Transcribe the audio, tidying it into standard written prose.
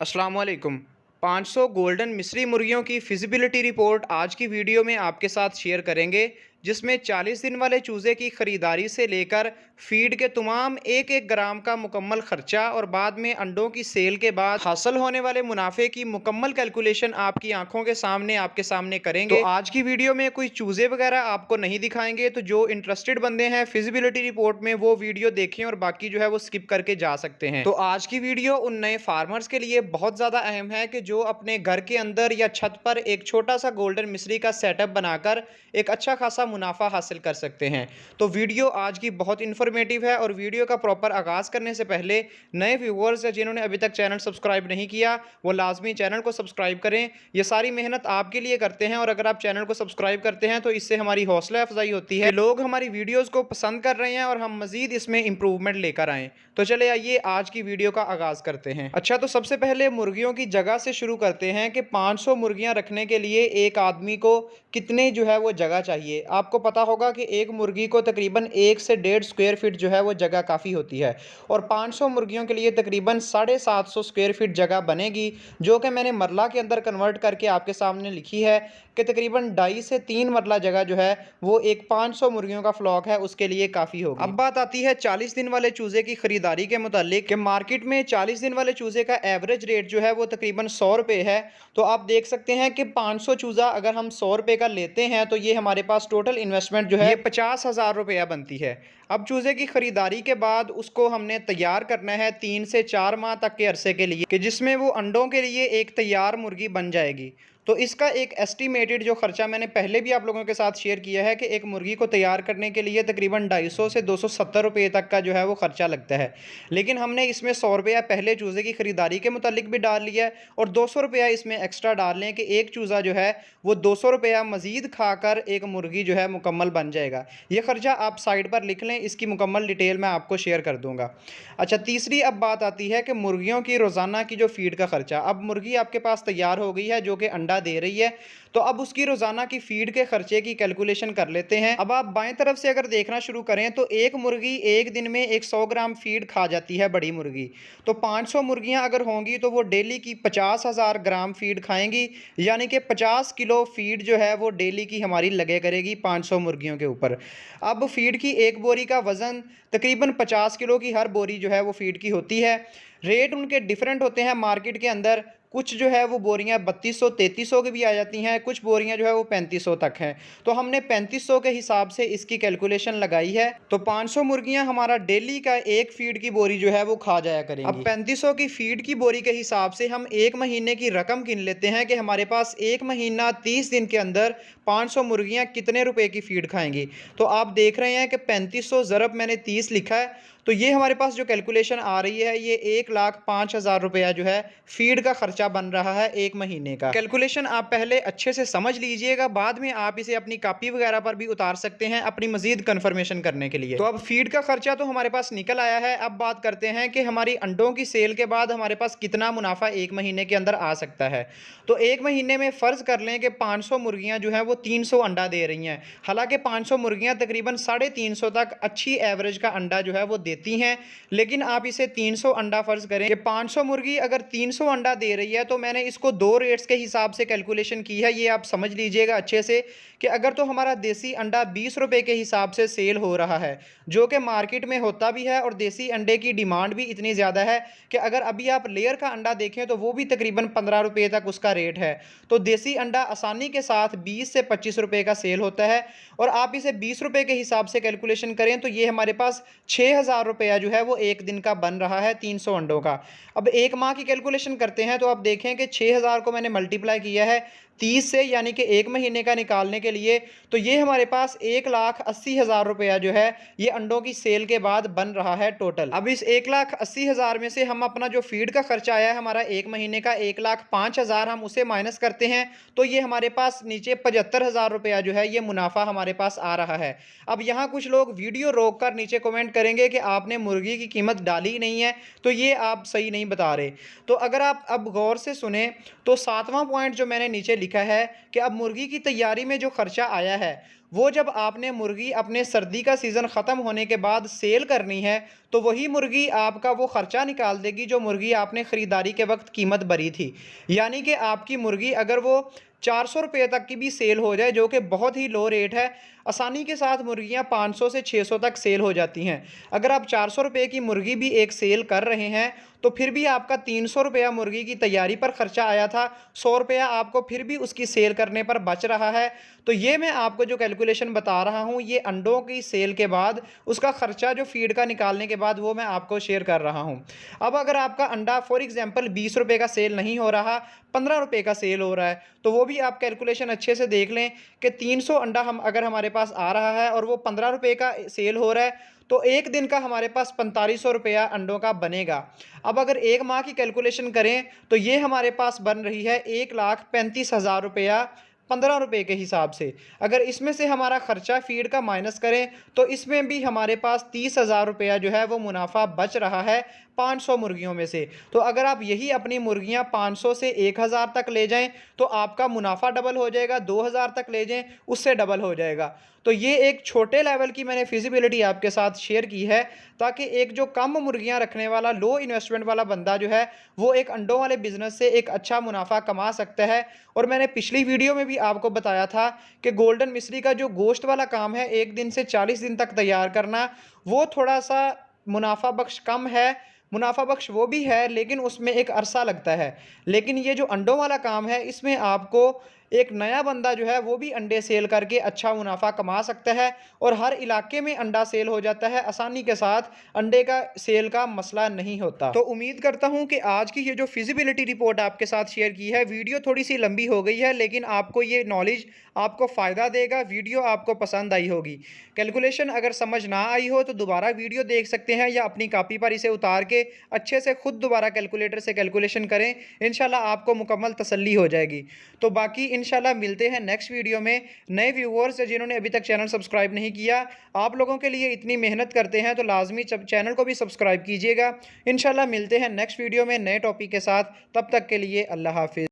अस्सलाम वालेकुम। 500 गोल्डन मिस्री मुर्गियों की फिजिबिलिटी रिपोर्ट आज की वीडियो में आपके साथ शेयर करेंगे, जिसमें 40 दिन वाले चूज़े की ख़रीदारी से लेकर फीड के तमाम एक एक ग्राम का मुकम्मल खर्चा और बाद में अंडों की सेल के बाद हासिल होने वाले मुनाफे की मुकम्मल कैलकुलेशन आपकी आंखों के सामने आपके सामने करेंगे। तो आज की वीडियो में कोई चूज़े वगैरह आपको नहीं दिखाएंगे, तो जो इंटरेस्टेड बंदे हैं फिजिबिलिटी रिपोर्ट में वो वीडियो देखें और बाकी जो है वो स्किप करके जा सकते हैं। तो आज की वीडियो उन नए फार्मर्स के लिए बहुत ज़्यादा अहम है कि जो अपने घर के अंदर या छत पर एक छोटा सा गोल्डन मिस्री का सेटअप बनाकर एक अच्छा खासा मुनाफा हासिल कर सकते हैं। तो वीडियो आज की बहुत इन्फॉर्मेटिव है और वीडियो का प्रॉपर आगाज़ करने से पहले नए व्यूअर्स या जिन्होंने अभी तक चैनल सब्सक्राइब नहीं किया वो लाजमी चैनल को सब्सक्राइब करें। ये सारी मेहनत आपके लिए करते हैं और अगर आप चैनल को सब्सक्राइब करते हैं तो इससे हमारी हौसला अफजाई होती है, लोग हमारी वीडियोज़ को पसंद कर रहे हैं और हम मज़ीद इसमें इंप्रूवमेंट लेकर आएँ। तो चले आइए आज की वीडियो का आगाज़ करते हैं। अच्छा, तो सबसे पहले मुर्गियों की जगह से शुरू करते हैं कि 500 मुर्गियां रखने के लिए एक आदमी को कितने जो है वो जगह चाहिए। आपको पता होगा कि एक मुर्गी को तकरीबन 1 से 1.5 स्क्वायर फीट जो है वो जगह काफ़ी होती है और 500 मुर्गियों के लिए तकरीबन 750 स्क्वायर फीट जगह बनेगी, जो कि मैंने मरला के अंदर कन्वर्ट करके आपके सामने लिखी है कि तकरीबन 2.5 से 3 मरला जगह जो है वो एक 500 मुर्गियों का फ्लॉक है उसके लिए काफ़ी होगी। अब बात आती है 40 दिन वाले चूज़े की खरीदारी के मुतालिक कि मार्केट में 40 दिन वाले चूज़े का एवरेज रेट जो है वो तकरीबन 100 रुपये है। तो आप देख सकते हैं कि 500 चूज़ा अगर हम 100 रुपये का लेते हैं तो ये हमारे पास टोटल इन्वेस्टमेंट जो है ये 50,000 रुपया बनती है। अब चूज़े की खरीदारी के बाद उसको हमने तैयार करना है 3 से 4 माह तक के अरसे के लिए, कि जिसमें वो अंडों के लिए एक तैयार मुर्गी बन जाएगी। तो इसका एक एस्टिमेटेड जो खर्चा मैंने पहले भी आप लोगों के साथ शेयर किया है कि एक मुर्गी को तैयार करने के लिए तकरीबन 250 से 270 रुपये तक का जो है वो खर्चा लगता है, लेकिन हमने इसमें 100 रुपया पहले चूज़े की खरीदारी के मुतालिक भी डाल लिया है और 200 रुपया इसमें एक्स्ट्रा डाल लें कि एक चूज़ा जो है वो 200 रुपया मज़ीद खाकर एक मुर्गी जो है मुकम्मल बन जाएगा। ये खर्चा आप साइड पर लिख लें, इसकी मुकम्मल डिटेल मैं आपको शेयर कर दूँगा। अच्छा, तीसरी अब बात आती है कि मुर्गियों की रोज़ाना की जो फ़ीड का खर्चा। अब मुर्गी आपके पास तैयार हो गई है जो कि अंडा दे रही है, तो अब उसकी रोज़ाना की फ़ीड के खर्चे की कैलकुलेशन कर लेते हैं। अब आप बाएं तरफ से अगर देखना शुरू करें तो एक मुर्गी एक दिन में 100 ग्राम फ़ीड खा जाती है, बड़ी मुर्गी। तो 500 मुर्गियां अगर होंगी तो वो डेली की 50,000 ग्राम फ़ीड खाएंगी, यानी कि 50 किलो फ़ीड जो है वो डेली की हमारी लगे करेगी 500 मुर्गियों के ऊपर। अब फ़ीड की एक बोरी का वज़न तकरीबन 50 किलो की हर बोरी जो है वो फ़ीड की होती है। रेट उनके डिफरेंट होते हैं मार्केट के अंदर, कुछ जो है वो बोरियां 3200-3300 की भी आ जाती हैं, कुछ बोरियां जो है वो 3500 तक हैं। तो हमने 3500 के हिसाब से इसकी कैलकुलेशन लगाई है। तो 500 मुर्गियां हमारा डेली का एक फीड की बोरी जो है वो खा जाया करेंगी। अब 3500 की फीड की बोरी के हिसाब से हम एक महीने की रकम गिन लेते हैं कि हमारे पास एक महीना 30 दिन के अंदर 500 मुर्गियां कितने रुपए की फीड खाएंगी। तो आप देख रहे हैं कि 3500 ज़रब मैंने 30 लिखा है, तो ये हमारे पास जो कैलकुलेशन आ रही है ये 1,05,000 रुपया जो है फीड का खर्चा बन रहा है एक महीने का। कैलकुलेशन आप पहले अच्छे से समझ लीजिएगा, बाद में आप इसे अपनी कॉपी वगैरह पर भी उतार सकते हैं अपनी मजीद कंफर्मेशन करने के लिए। तो अब फीड का खर्चा तो हमारे पास निकल आया है। अब बात करते हैं कि हमारी अंडों की सेल के बाद हमारे पास कितना मुनाफा एक महीने के अंदर आ सकता है। तो एक महीने में फ़र्ज़ कर लें कि 500 मुर्गियां जो हैं वो 300 अंडा दे रही हैं। हालांकि 500 मुर्गियां तकरीबन 350 तक अच्छी एवरेज का अंडा जो है वो देती हैं, लेकिन आप इसे 300 अंडा फ़र्ज़ करें कि 500 मुर्गी अगर 300 अंडा दे रही है, तो मैंने इसको 2 रेट्स के हिसाब से कैलकुलेशन की है। ये आप समझ लीजिएगा अच्छे से कि अगर तो हमारा देसी अंडा 20 रुपये के हिसाब से सेल हो रहा है, जो कि मार्केट में होता भी है और देसी अंडे की डिमांड भी इतनी ज़्यादा है कि अगर अभी आप लेयर का अंडा देखें तो वो भी तकरीबन 15 रुपये तक उसका रेट है। तो देसी अंडा आसानी के साथ 20 से 25 रुपये का सेल होता है और आप इसे 20 रुपये के हिसाब से कैलकुलेशन करें तो ये हमारे पास 6,000 रुपया जो है वो एक दिन का बन रहा है 300 अंडों का। अब एक माह की कैलकुलेशन करते हैं तो आप देखें कि 6,000 को मैंने मल्टीप्लाई किया है 30 से, यानी कि एक महीने का निकालने के लिए, तो ये हमारे पास 1,80,000 रुपया जो है ये अंडों की सेल के बाद बन रहा है टोटल। अब इस 1,80,000 में से हम अपना जो फीड का खर्चा आया है हमारा एक महीने का 1,05,000 हम उसे माइनस करते हैं, तो ये हमारे पास नीचे 75,000 रुपया जो है ये मुनाफा हमारे पास आ रहा है। अब यहाँ कुछ लोग वीडियो रोक कर नीचे कमेंट करेंगे कि आपने मुर्गी की कीमत डाली ही नहीं है, तो ये आप सही नहीं बता रहे। तो अगर आप अब गौर से सुने, तो 7वां पॉइंट जो मैंने नीचे लिखा है कि अब मुर्गी की तैयारी में जो खर्चा आया है, वो जब आपने मुर्गी अपने सर्दी का सीज़न ख़त्म होने के बाद सेल करनी है, तो वही मुर्गी आपका वो खर्चा निकाल देगी जो मुर्गी आपने ख़रीदारी के वक्त कीमत भरी थी। यानी कि आपकी मुर्गी अगर वो 400 रुपये तक की भी सेल हो जाए, जो कि बहुत ही लो रेट है, आसानी के साथ मुर्गियाँ 500 से 600 तक सेल हो जाती हैं। अगर आप 400 रुपये की मुर्गी भी एक सेल कर रहे हैं, तो फिर भी आपका 300 रुपया मुर्गी की तैयारी पर खर्चा आया था, 100 रुपया आपको फिर भी उसकी सेल करने पर बच रहा है। तो ये मैं आपको जो कैलकुलेशन बता रहा हूँ, ये अंडों की सेल के बाद उसका खर्चा जो फीड का निकालने के बाद वो मैं आपको शेयर कर रहा हूँ। अब अगर आपका अंडा फॉर एग्जांपल 20 रुपये का सेल नहीं हो रहा, 15 रुपये का सेल हो रहा है, तो वो भी आप कैलकुलेशन अच्छे से देख लें कि 300 अंडा हम अगर हमारे पास आ रहा है और वो 15 रुपये का सेल हो रहा है, तो एक दिन का हमारे पास 4500 रुपया अंडों का बनेगा। अब अगर 1 माह की कैलकुलेशन करें, तो ये हमारे पास बन रही है 1,35,000 रुपया 15 रुपये के हिसाब से। अगर इसमें से हमारा खर्चा फीड का माइनस करें, तो इसमें भी हमारे पास 30,000 रुपया जो है वो मुनाफा बच रहा है 500 मुर्गियों में से। तो अगर आप यही अपनी मुर्गियां 500 से 1000 तक ले जाएं, तो आपका मुनाफा डबल हो जाएगा, 2000 तक ले जाएं, उससे डबल हो जाएगा। तो ये एक छोटे लेवल की मैंने फिजिबिलिटी आपके साथ शेयर की है, ताकि एक जो कम मुर्गियां रखने वाला लो इन्वेस्टमेंट वाला बंदा जो है, वो एक अंडों वाले बिजनेस से एक अच्छा मुनाफा कमा सकता है। और मैंने पिछली वीडियो में भी आपको बताया था कि गोल्डन मिश्री का जो गोश्त वाला काम है, 1 दिन से 40 दिन तक तैयार करना, वो थोड़ा सा मुनाफा बख्श कम है। मुनाफा बख्श वो भी है, लेकिन उसमें एक अरसा लगता है। लेकिन ये जो अंडों वाला काम है, इसमें आपको एक नया बंदा जो है वो भी अंडे सेल करके अच्छा मुनाफा कमा सकता है, और हर इलाके में अंडा सेल हो जाता है आसानी के साथ, अंडे का सेल का मसला नहीं होता। तो उम्मीद करता हूं कि आज की ये जो फिजिबिलिटी रिपोर्ट आपके साथ शेयर की है, वीडियो थोड़ी सी लंबी हो गई है, लेकिन आपको ये नॉलेज आपको फ़ायदा देगा, वीडियो आपको पसंद आई होगी। कैलकुलेशन अगर समझ ना आई हो, तो दोबारा वीडियो देख सकते हैं, या अपनी कॉपी पर इसे उतार के अच्छे से खुद दोबारा कैलकुलेटर से कैलकुलेशन करें, इंशाल्लाह आपको मुकम्मल तसल्ली हो जाएगी। तो बाकी इंशाल्लाह मिलते हैं नेक्स्ट वीडियो में। नए व्यूअर्स जिन्होंने अभी तक चैनल सब्सक्राइब नहीं किया, आप लोगों के लिए इतनी मेहनत करते हैं, तो लाजमी चैनल को भी सब्सक्राइब कीजिएगा। इंशाल्लाह मिलते हैं नेक्स्ट वीडियो में नए टॉपिक के साथ। तब तक के लिए अल्लाह हाफिज़।